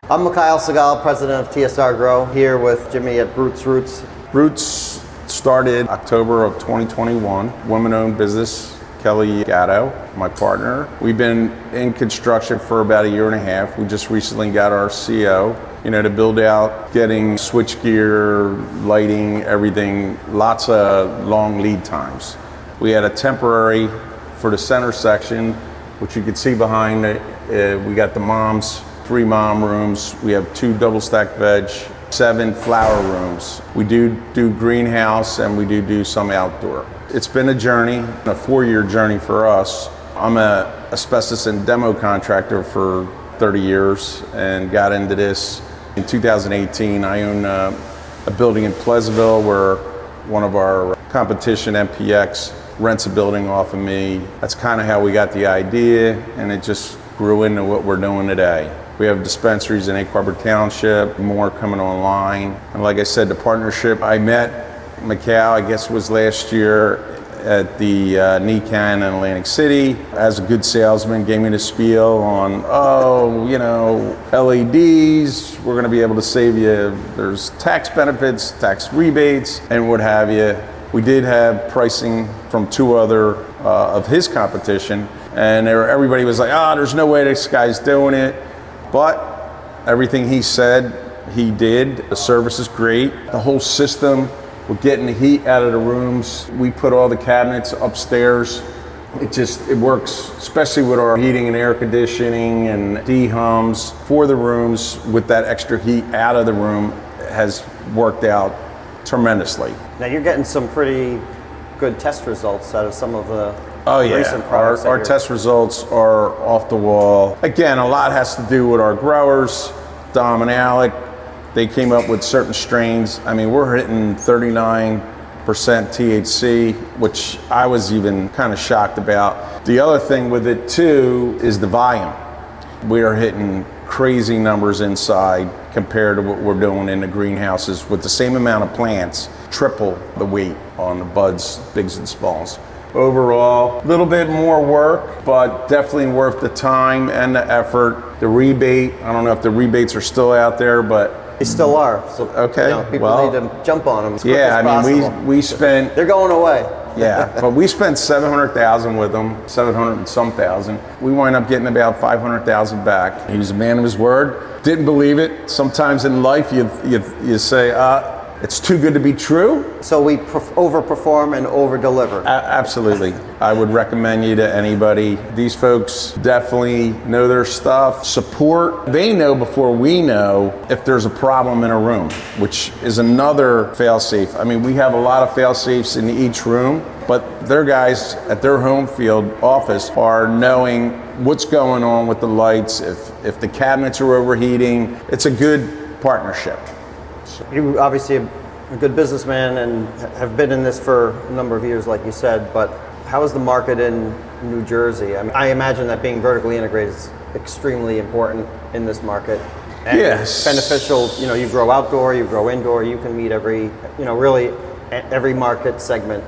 I'm Mikhail Sagal, president of TSRgrow, here with Jimmy at Roots. Roots started October of 2021, woman-owned business, Kelly Gatto, my partner. We've been in construction for about a year and a half. We just recently got our CO, to build out, getting switchgear, lighting, everything, lots of long lead times. We had a temporary for the center section, which you can see behind it. We got the 3 mom rooms. We have 2 double stack veg, 7 flower rooms. We do greenhouse, and we do some outdoor. It's been a journey, a 4-year journey for us. I'm a asbestos and demo contractor for 30 years and got into this in 2018. I own a building in Pleasantville where one of our competition, MPX, rents a building off of me. That's kind of how we got the idea, and it just grew into what we're doing today. We have dispensaries in Egg Harbor Township, more coming online. And like I said, the partnership, I met Mikhail, I guess was last year at the NECAN in Atlantic City. As a good salesman, gave me the spiel on, LEDs, we're gonna be able to save you. There's tax benefits, tax rebates, and what have you. We did have pricing from 2 other of his competition, and everybody was like, there's no way this guy's doing it. But everything he said, he did. The service is great. The whole system, we're getting the heat out of the rooms. We put all the cabinets upstairs. It works, especially with our heating and air conditioning and D-hums for the rooms. With that extra heat out of the room, has worked out tremendously. Now you're getting some pretty good test results out of some of the recent products. Our test results are off the wall. Again, a lot has to do with our growers, Dom and Alec. They came up with certain strains. I mean, we're hitting 39% THC, which I was even kind of shocked about. The other thing with it too is the volume. We are hitting crazy numbers inside compared to what we're doing in the greenhouses with the same amount of plants, triple the weight on the buds, bigs and smalls. Overall, a little bit more work, but definitely worth the time and the effort. The rebate, I don't know if the rebates are still out there, but They still are. So okay, people need to jump on them as quick as yeah, I mean, possible. we spent. They're going away. Yeah, but we spent $700,000 with them, 700 and some thousand. We wind up getting about 500,000 back. He was a man of his word. Didn't believe it. Sometimes in life, you say, it's too good to be true. So we overperform and over-deliver. Absolutely. I would recommend you to anybody. These folks definitely know their stuff. Support. They know before we know if there's a problem in a room, which is another fail-safe. I mean, we have a lot of fail-safes in each room, but their guys at their home field office are knowing what's going on with the lights, if the cabinets are overheating. It's a good partnership. You're obviously a good businessman and have been in this for a number of years, like you said, but how is the market in New Jersey? I mean, I imagine that being vertically integrated is extremely important in this market. And yes. Beneficial, you grow outdoor, you grow indoor, you can meet really every market segment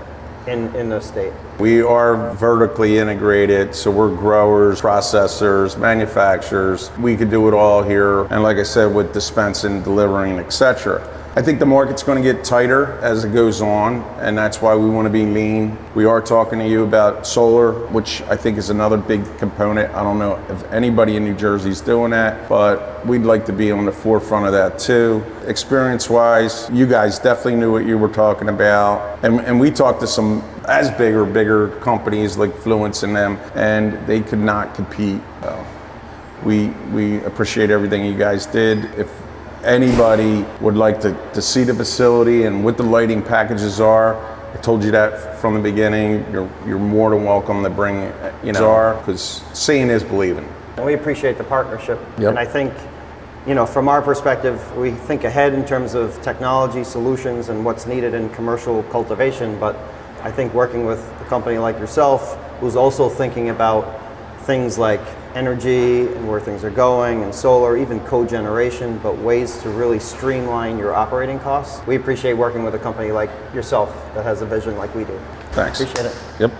in the state. We are vertically integrated, so we're growers, processors, manufacturers. We could do it all here, and like I said, with dispensing, delivering, etc. I think the market's going to get tighter as it goes on, and that's why we want to be lean. We are talking to you about solar, which I think is another big component. I don't know if anybody in New Jersey is doing that, but we'd like to be on the forefront of that too. Experience-wise, you guys definitely knew what you were talking about, and we talked to some as big or bigger companies like Fluence and them, and they could not compete. We appreciate everything you guys did. If anybody would like to see the facility and what the lighting packages are, I told you that from the beginning. You're more than welcome to bring, because seeing is believing. And we appreciate the partnership. Yep. And I think, from our perspective, we think ahead in terms of technology solutions and what's needed in commercial cultivation. But I think working with a company like yourself, who's also thinking about things like energy and where things are going, and solar, even cogeneration, but ways to really streamline your operating costs. We appreciate working with a company like yourself that has a vision like we do. Thanks. Appreciate it. Yep.